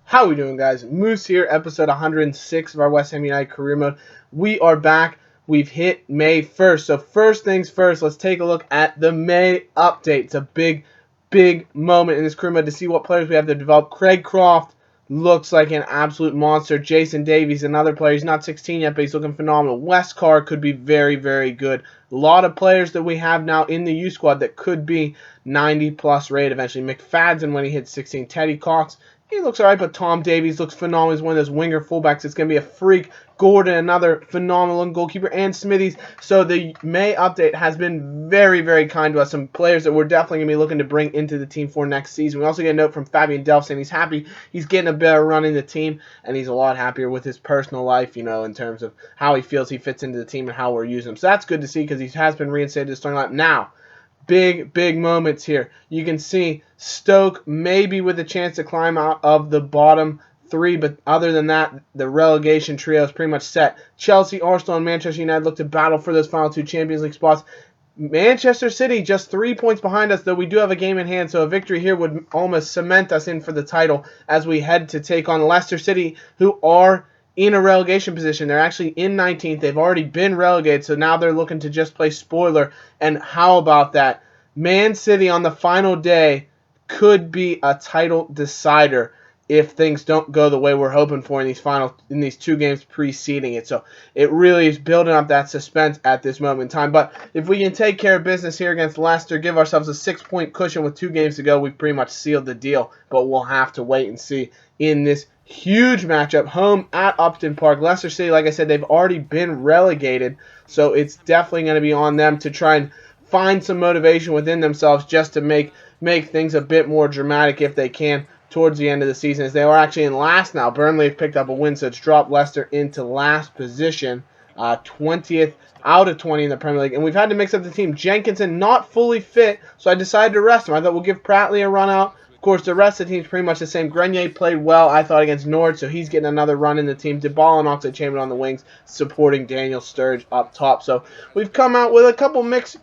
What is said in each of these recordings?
How we doing, guys? Moose here, episode 106 of our West Ham United career mode. We are back. We've hit May 1st. So first things first, let's take a look at the May update. It's a big moment in this career mode to see what players we have to develop. Craig Croft looks like an absolute monster. Jason Davies, another player. He's not 16 yet, but he's looking phenomenal. Wes Carr could be very good. A lot of players that we have now in the U squad that could be 90+ rate eventually. McFadden when he hits 16. Teddy Cox, he looks alright, but Tom Davies looks phenomenal. He's one of those winger fullbacks. It's going to be a freak. Gordon, another phenomenal goalkeeper, and Smithies. So the May update has been very kind to us. Some players that we're definitely going to be looking to bring into the team for next season. We also get a note from Fabian Delph saying he's happy. He's getting a better run in the team, and he's a lot happier with his personal life, you know, in terms of how he feels he fits into the team and how we're using him. So that's good to see because he has been reinstated to the starting lineup. Now, big moments here. You can see Stoke maybe with a chance to climb out of the bottom three, but other than that, the relegation trio is pretty much set. Chelsea, Arsenal, and Manchester United look to battle for those final two Champions League spots. Manchester City just 3 points behind us, though we do have a game in hand, so a victory here would almost cement us in for the title as we head to take on Leicester City, who are in a relegation position. They're actually in 19th. They've already been relegated, so now they're looking to just play spoiler. And how about that? Man City on the final day could be a title decider if things don't go the way we're hoping for in these two games preceding it. So it really is building up that suspense at this moment in time. But if we can take care of business here against Leicester, give ourselves a 6-point cushion with 2 games to go, we've pretty much sealed the deal. But we'll have to wait and see in this huge matchup, home at Upton Park. Leicester City, like I said, they've already been relegated, so it's definitely going to be on them to try and find some motivation within themselves just to make things a bit more dramatic if they can towards the end of the season, as they are actually in last now. Burnley have picked up a win, so it's dropped Leicester into last position, 20th out of 20 in the Premier League. And we've had to mix up the team. Jenkinson not fully fit, so I decided to rest him. I thought we'll give Pratley a run out. Of course, the rest of the team's pretty much the same. Grenier played well, I thought, against Norwich, so he's getting another run in the team. Dybala and Oxlade-Chamberlain on the wings, supporting Daniel Sturridge up top. So we've come out with a couple mixed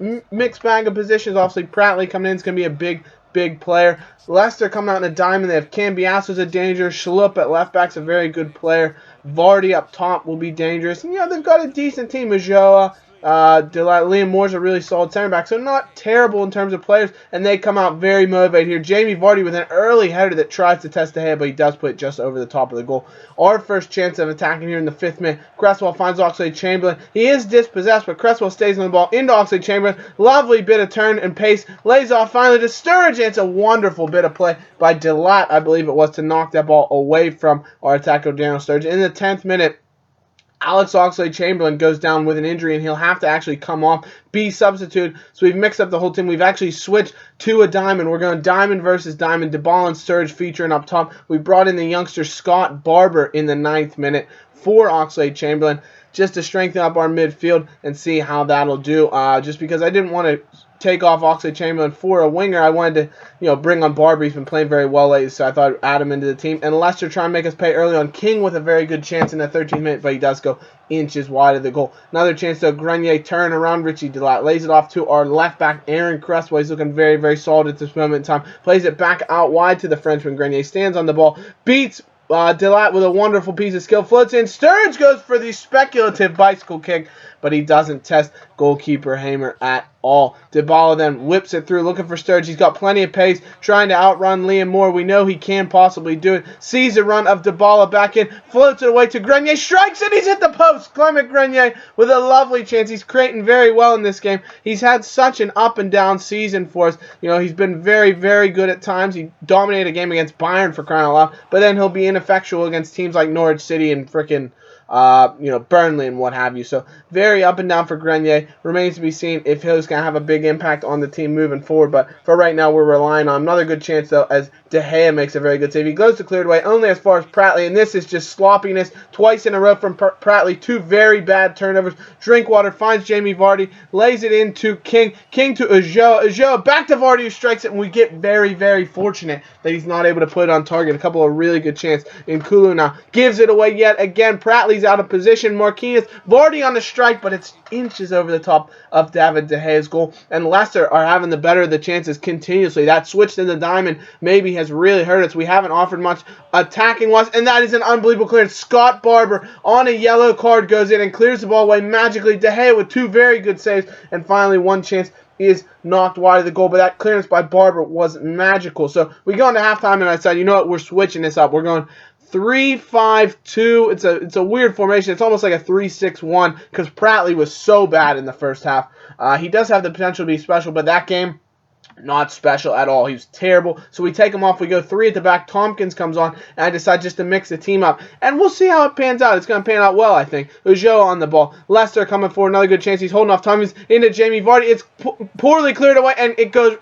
bag of positions. Obviously, Pratley coming in is going to be a big player. Leicester coming out in a diamond. They have Cambiaso's a danger. Schlupp at left back's a very good player. Vardy up top will be dangerous. And, you know, they've got a decent team. Majoa, Liam Moore's a really solid center back, so not terrible in terms of players, and they come out very motivated here. Jamie Vardy with an early header that tries to test the head, but he does put it just over the top of the goal. Our first chance of attacking here in the 5th minute. Cresswell finds Oxlade-Chamberlain. He is dispossessed, but Cresswell stays on the ball into Oxlade-Chamberlain. Lovely bit of turn and pace. Lays off finally to Sturridge. It's a wonderful bit of play by Delat, I believe it was, to knock that ball away from our attacker Daniel Sturridge. In the 10th minute, Alex Oxlade-Chamberlain goes down with an injury, and he'll have to actually come off, be substituted. So we've mixed up the whole team. We've actually switched to a diamond. We're going diamond versus diamond. Dybala and Sturridge featuring up top. We brought in the youngster Scott Barber in the 9th minute for Oxlade-Chamberlain, just to strengthen up our midfield and see how that'll do. Just because I didn't want to take off Oxlade-Chamberlain for a winger, I wanted to, you know, bring on Barber. He's been playing very well lately, so I thought I'd add him into the team. And Leicester try and make us pay early on. King with a very good chance in the 13th minute, but he does go inches wide of the goal. Another chance to Grenier turn around. Richie Delat lays it off to our left back, Aaron Cresswell. He's looking very solid at this moment in time. Plays it back out wide to the Frenchman. Grenier stands on the ball, beats Delat with a wonderful piece of skill, floats in. Sturridge goes for the speculative bicycle kick, but he doesn't test goalkeeper Hamer at all. Dybala then whips it through, looking for Sturridge. He's got plenty of pace, trying to outrun Liam Moore. We know he can possibly do it. Sees a run of Dybala back in, floats it away to Grenier, strikes it. He's hit the post. Clement Grenier with a lovely chance. He's creating very well in this game. He's had such an up and down season for us. You know, he's been very good at times. He dominated a game against Bayern, for crying out loud, but then he'll be ineffectual against teams like Norwich City and frickin' Burnley and what have you. So very up and down for Grenier. Remains to be seen if he's going to have a big impact on the team moving forward. But for right now, we're relying on another good chance, though, as De Gea makes a very good save. He goes to cleared away only as far as Pratley, and this is just sloppiness twice in a row from Pratley. 2 very bad turnovers. Drinkwater finds Jamie Vardy, lays it into King. King to Ajoa back to Vardy, who strikes it, and we get very fortunate that he's not able to put it on target. A couple of really good chances. In Kulu now gives it away yet again. Pratley Bailey's out of position. Marquinhos, Vardy on the strike, but it's inches over the top of David De Gea's goal. And Leicester are having the better of the chances continuously. That switch to the diamond maybe has really hurt us. We haven't offered much attacking-wise, and that is an unbelievable clearance. Scott Barber on a yellow card goes in and clears the ball away magically. De Gea with 2 very good saves, and finally one chance is knocked wide of the goal, but that clearance by Barber was magical. So we go into halftime, and I said, you know what, we're switching this up. We're going 3-5-2. It's a weird formation. It's almost like a 3-6-1 because Pratley was so bad in the first half. He does have the potential to be special, but that game, not special at all. He was terrible. So we take him off. We go 3 at the back. Tompkins comes on, and I decide just to mix the team up. And we'll see how it pans out. It's going to pan out well, I think. Ujo on the ball. Leicester coming for another good chance. He's holding off Tompkins into Jamie Vardy. It's poorly cleared away, and it goes...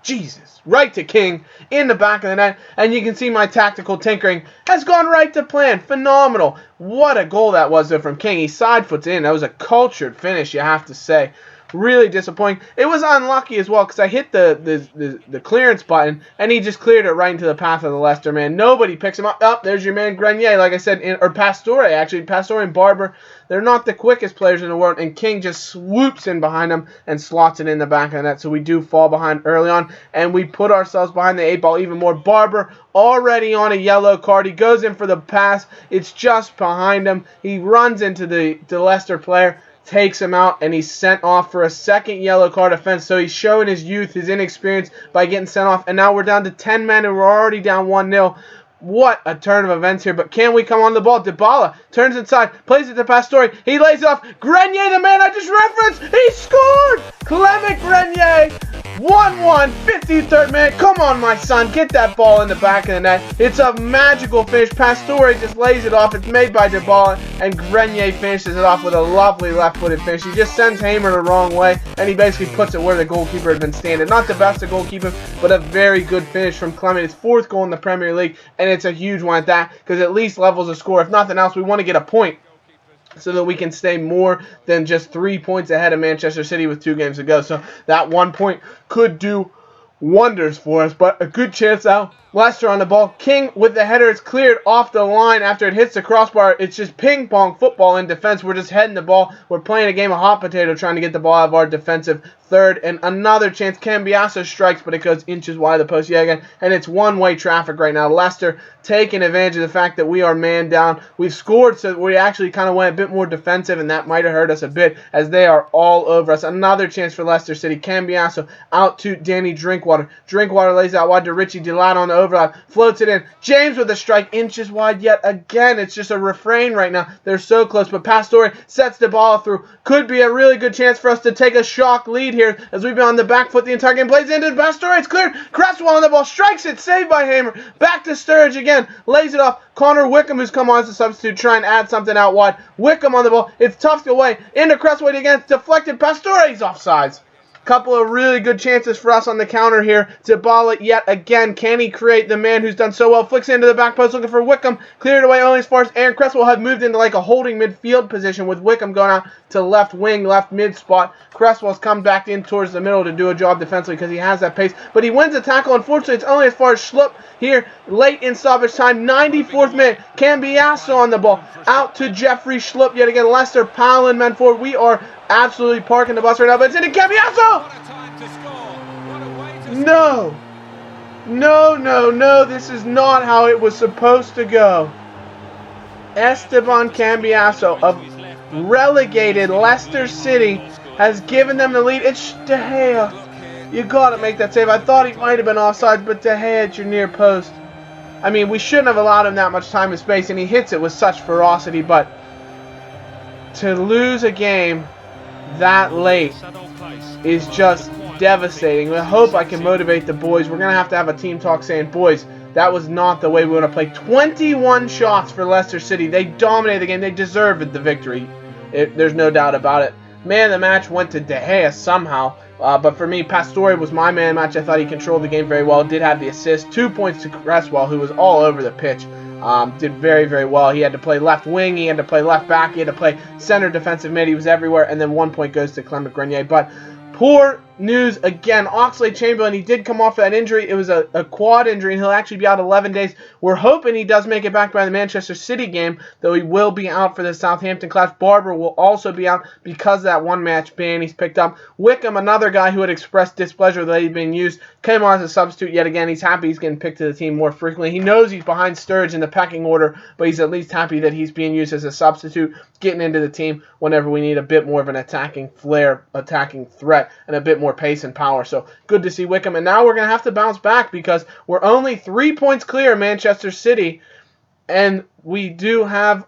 Jesus. Right to King in the back of the net. And you can see my tactical tinkering has gone right to plan. Phenomenal. What a goal that was, though, from King. He side foots in. That was a cultured finish, you have to say. Really disappointing. It was unlucky as well because I hit the clearance button and he just cleared it right into the path of the Leicester man. Nobody picks him up. Oh, there's your man Grenier, like I said, or Pastore actually. Pastore and Barber, they're not the quickest players in the world, and King just swoops in behind them and slots it in the back of the net. So we do fall behind early on, and we put ourselves behind the 8 ball even more. Barber already on a yellow card. He goes in for the pass. It's just behind him. He runs into the Leicester player, takes him out, and he's sent off for a second yellow card offense. So he's showing his youth, his inexperience by getting sent off. And now we're down to 10 men, and we're already down 1-0. What a turn of events here. But can we come on the ball? Dybala turns inside, plays it to Pastore. He lays it off. Grenier, the man I just referenced, he scored! Clement Grenier, 1-1, 53rd minute. Come on, my son. Get that ball in the back of the net. It's a magical finish. Pastore just lays it off. It's made by Dybala, and Grenier finishes it off with a lovely left-footed finish. He just sends Hamer the wrong way, and he basically puts it where the goalkeeper had been standing. Not the best of goalkeeping, but a very good finish from Clement. It's 4th goal in the Premier League, and it's a huge one at that because at least levels the score. If nothing else, we want to get a point so that we can stay more than just 3 points ahead of Manchester City with 2 games to go. So that 1 point could do wonders for us, but a good chance out. Leicester on the ball. King with the header. It's cleared off the line after it hits the crossbar. It's just ping-pong football in defense. We're just heading the ball. We're playing a game of hot potato trying to get the ball out of our defensive third. And another chance. Cambiasso strikes, but it goes inches wide of the post yet again. And it's one-way traffic right now. Leicester taking advantage of the fact that we are man down. We've scored, so we actually kind of went a bit more defensive, and that might have hurt us a bit as they are all over us. Another chance for Leicester City. Cambiasso out to Danny Drinkwater. Drinkwater lays out wide to Richie Delat on the overlap. Floats it in. James with a strike, inches wide yet again. It's just a refrain right now. They're so close, but Pastore sets the ball through. Could be a really good chance for us to take a shock lead here as we've been on the back foot the entire game. Plays into Pastore. It's cleared. Cresswell on the ball. Strikes it. Saved by Hamer. Back to Sturridge again. Lays it off. Connor Wickham, who's come on as a substitute, try and add something out wide. Wickham on the ball. It's tucked away. Into Cresswell again. Deflected. Pastore's offsides. Couple of really good chances for us on the counter here. Dybala yet again. Can he create? The man who's done so well flicks into the back post looking for Wickham. Cleared away only as far as Aaron Cresswell had moved into like a holding midfield position with Wickham going out to left wing, left mid spot. Cresswell's come back in towards the middle to do a job defensively because he has that pace. But he wins the tackle. Unfortunately, it's only as far as Schlupp here late in stoppage time. 94th minute. Cambiasso on the ball. Out to Jeffrey Schlupp yet again. Leicester piling men forward. We are absolutely parking the bus right now, but it's into Cambiasso! No! No, no, no, this is not how it was supposed to go. Esteban Cambiasso of relegated Leicester City has given them the lead. It's De Gea. You gotta make that save. I thought he might have been offside, but De Gea at your near post. I mean, we shouldn't have allowed him that much time and space, and he hits it with such ferocity, but to lose a game that late is just devastating. I hope I can motivate the boys. We're going to have a team talk saying, boys, that was not the way we want to play. 21 shots for Leicester City. They dominated the game. They deserved the victory. There's no doubt about it. Man of the match went to De Gea somehow. But for me, Pastore was my man of the match. I thought he controlled the game very well. Did have the assist. 2 points to Cresswell, who was all over the pitch. Did very, very well. He had to play left wing. He had to play left back. He had to play center defensive mid. He was everywhere. And then 1 point goes to Clement Grenier. But poor news again. Oxlade-Chamberlain, he did come off that injury. It was a quad injury, and he'll actually be out 11 days. We're hoping he does make it back by the Manchester City game, though he will be out for the Southampton clash. Barber will also be out because of that one-match ban he's picked up. Wickham, another guy who had expressed displeasure that he'd been used, came on as a substitute yet again. He's happy he's getting picked to the team more frequently. He knows he's behind Sturridge in the pecking order, but he's at least happy that he's being used as a substitute, getting into the team whenever we need a bit more of an attacking flair, attacking threat, and a bit more pace and power. So good to see Wickham. And now we're going to have to bounce back because we're only 3 points clear of Manchester City. And we do have,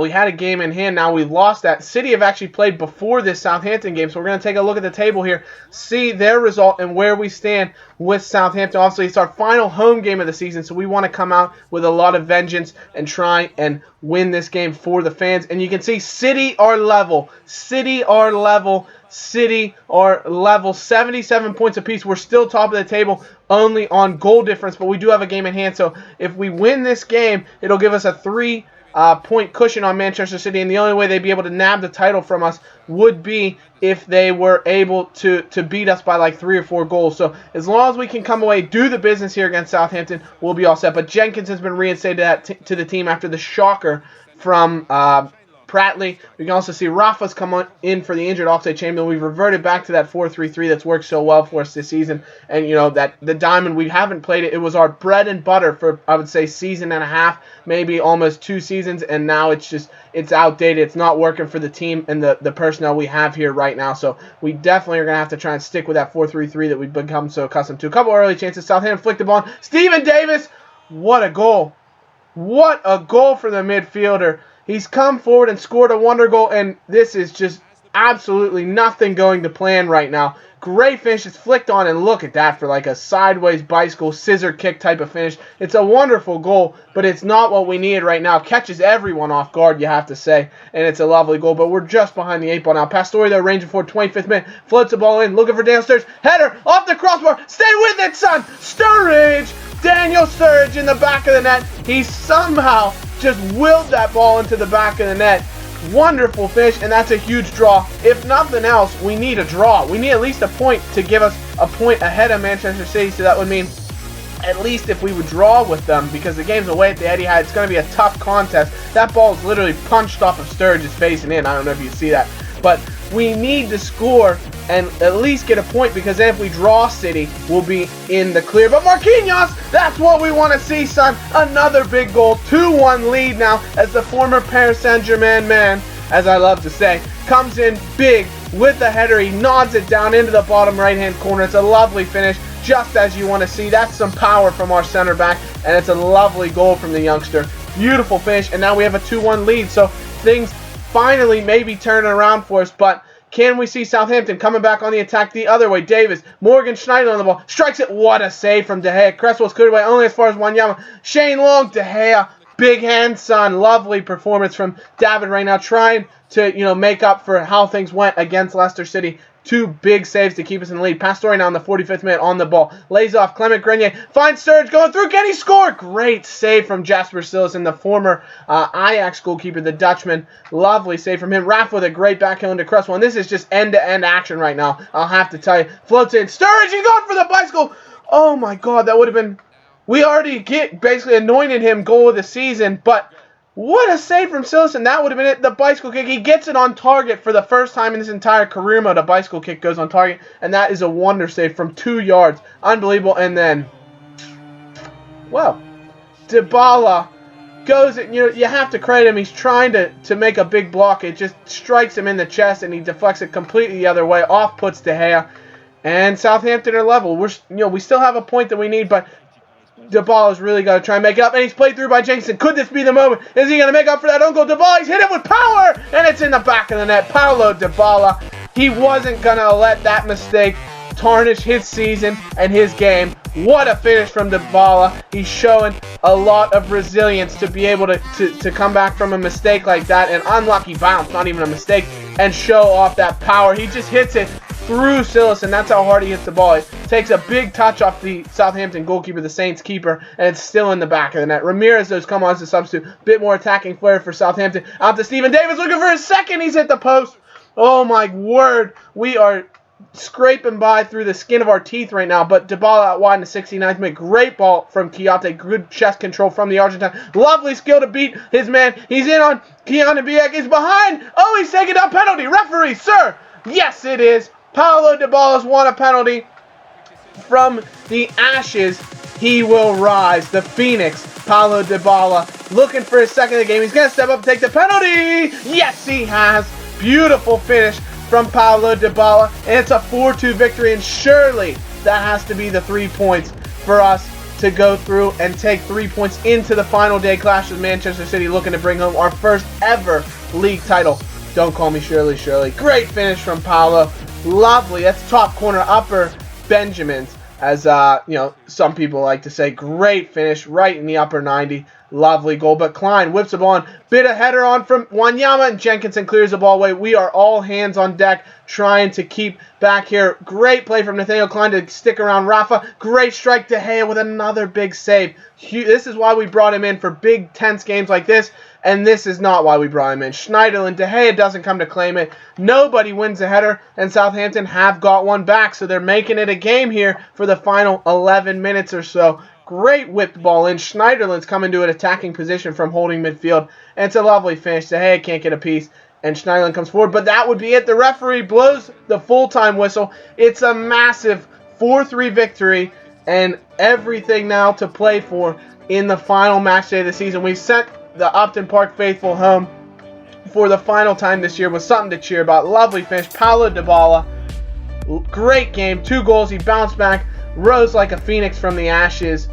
we had a game in hand. Now we've lost that. City have actually played before this Southampton game. So we're going to take a look at the table here, see their result and where we stand with Southampton. Obviously, it's our final home game of the season, so we want to come out with a lot of vengeance and try and win this game for the fans. And you can see City are level. City are level. City are level. 77 points apiece. We're still top of the table, only on goal difference, but we do have a game in hand. So if we win this game, it'll give us a 3-point cushion on Manchester City, and the only way they'd be able to nab the title from us would be if they were able to beat us by like 3 or 4 goals. So as long as we can come away, do the business here against Southampton, we'll be all set. But Jenkins has been reinstated to the team after the shocker from Pratley. We can also see Rafa's come in for the injured Oxlade-Chamberlain. We've reverted back to that 4-3-3 that's worked so well for us this season. And, that the diamond, we haven't played it. It was our bread and butter for, I would say, season and a half, maybe almost 2 seasons. And now it's outdated. It's not working for the team and the personnel we have here right now. So we definitely are going to have to try and stick with that 4-3-3 that we've become so accustomed to. A couple early chances. Southampton flicked the ball. Stephen Davis, what a goal. What a goal for the midfielder. He's come forward and scored a wonder goal, and this is just absolutely nothing going to plan right now. Great finish. It's flicked on, and look at that for like a sideways bicycle scissor kick type of finish. It's a wonderful goal, but it's not what we needed right now. Catches everyone off guard, you have to say, and it's a lovely goal, but we're just behind the 8 ball now. Pastore, though, ranging forward, 25th minute, floats the ball in, looking for Daniel Sturridge. Header off the crossbar. Stay with it, son. Sturridge. Daniel Sturridge in the back of the net. He somehow just willed that ball into the back of the net. Wonderful finish, and that's a huge draw. If nothing else, we need a draw. We need at least a point to give us a point ahead of Manchester City, so that would mean at least if we would draw with them, because the game's away at the Etihad, it's going to be a tough contest. That ball is literally punched off of Sturridge's face and in. I don't know if you see that. But we need to score and at least get a point, because then if we draw City, we'll be in the clear. But Marquinhos, that's what we want to see, son. Another big goal. 2-1 lead now as the former Paris Saint-Germain man, as I love to say, comes in big with the header. He nods it down into the bottom right-hand corner. It's a lovely finish, just as you want to see. That's some power from our center back, and it's a lovely goal from the youngster. Beautiful finish, and now we have a 2-1 lead. So things finally maybe turning around for us, but can we see Southampton coming back on the attack the other way? Davis, Morgan Schneider on the ball, strikes it. What a save from De Gea. Cresswell's cleared away only as far as Wanyama. Shane Long, De Gea, big hand, son. Lovely performance from David right now, trying to make up for how things went against Leicester City. 2 big saves to keep us in the lead. Pastore now in the 45th minute on the ball. Lays off Clement Grenier. Finds Sturridge going through. Can he score? Great save from Jasper Cillessen, the former Ajax goalkeeper, the Dutchman. Lovely save from him. Rafa with a great backheel into Cresswell. And this is just end-to-end action right now, I'll have to tell you. Floats in. Sturridge, he's going for the bicycle. Oh, my God. That would have been... We already basically anointed him goal of the season, but... What a save from Cillessen. That would have been it. The bicycle kick. He gets it on target for the first time in his entire career mode. A bicycle kick goes on target. And that is a wonder save from 2 yards. Unbelievable. And then, well, Dybala goes, you have to credit him. He's trying to make a big block. It just strikes him in the chest, and he deflects it completely the other way. Off puts De Gea. And Southampton are level. We still have a point that we need, but Dybala's really got to try and make it up, and he's played through by Jenkins. Could this be the moment? Is he going to make up for that own goal? Dybala, he's hit it with power, and it's in the back of the net. Paulo Dybala, he wasn't going to let that mistake tarnish his season and his game. What a finish from Dybala. He's showing a lot of resilience to be able to come back from a mistake like that, an unlucky bounce, not even a mistake, and show off that power. He just hits it through Cillessen. That's how hard he hits the ball. It takes a big touch off the Southampton goalkeeper, the Saints keeper, and it's still in the back of the net. Ramirez has come on as a substitute. Bit more attacking flair for Southampton. Out to Stephen Davis looking for his second. He's hit the post. Oh my word. We are scraping by through the skin of our teeth right now, but Dybala out wide in the 69th minute. Great ball from Chiate. Good chest control from the Argentine. Lovely skill to beat his man. He's in on Keanu Biek. He's behind. Oh, he's taking a penalty. Referee, sir. Yes, it is. Paulo Dybala's won a penalty. From the ashes, he will rise. The Phoenix, Paulo Dybala, looking for his second of the game. He's going to step up and take the penalty. Yes, he has. Beautiful finish from Paulo Dybala. And it's a 4-2 victory. And surely that has to be the 3 points for us to go through and take 3 points into the final day clash with Manchester City, looking to bring home our first ever league title. Don't call me Shirley. Great finish from Paulo. Lovely. That's top corner upper Benjamin's, as some people like to say. Great finish right in the upper 90. Lovely goal. But Klein whips the ball on. Bit of header on from Wanyama, and Jenkinson clears the ball away. We are all hands on deck trying to keep back here. Great play from Nathaniel Klein to stick around Rafa. Great strike. De Gea with another big save. This is why we brought him in for big, tense games like this. And this is not why we brought him in. Schneiderlin, De Gea doesn't come to claim it. Nobody wins a header, and Southampton have got one back. So they're making it a game here for the final 11 minutes or so. Great whipped ball in. Schneiderlin's coming to an attacking position from holding midfield. And it's a lovely finish. De Gea can't get a piece, and Schneiderlin comes forward. But that would be it. The referee blows the full-time whistle. It's a massive 4-3 victory, and everything now to play for in the final match day of the season. We've sent the Upton Park faithful home for the final time this year with something to cheer about. Lovely finish. Paulo Dybala, great game. 2 goals. He bounced back, rose like a phoenix from the ashes.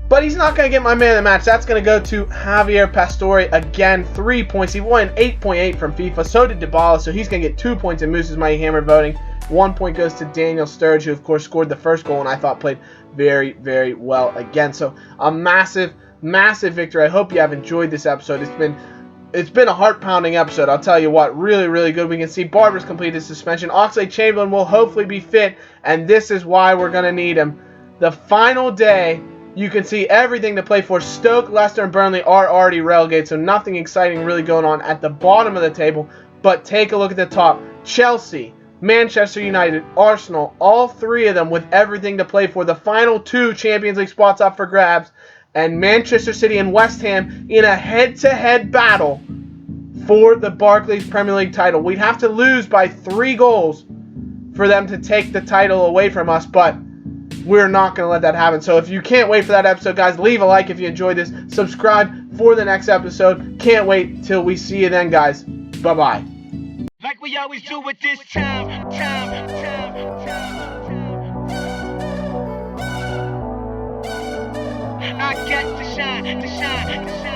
But he's not going to get my man of the match. That's going to go to Javier Pastore. Again, 3 points. He won 8.8 from FIFA. So did Dybala. So he's going to get 2 points in Moose's Mighty Hammer voting. 1 point goes to Daniel Sturridge, who, of course, scored the first goal and I thought played very, very well again. So a massive victory. I hope you have enjoyed this episode. It's been a heart-pounding episode. I'll tell you what, really, really good. We can see Barber's completed his suspension. Oxlade-Chamberlain will hopefully be fit, and this is why we're going to need him. The final day, you can see everything to play for. Stoke, Leicester, and Burnley are already relegated, so nothing exciting really going on at the bottom of the table. But take a look at the top. Chelsea, Manchester United, Arsenal, all 3 of them with everything to play for. The final 2 Champions League spots up for grabs. And Manchester City and West Ham in a head-to-head battle for the Barclays Premier League title. We'd have to lose by 3 goals for them to take the title away from us, but we're not going to let that happen. So if you can't wait for that episode, guys, leave a like if you enjoyed this. Subscribe for the next episode. Can't wait till we see you then, guys. Bye-bye. Like we always do with this time. I got to shine.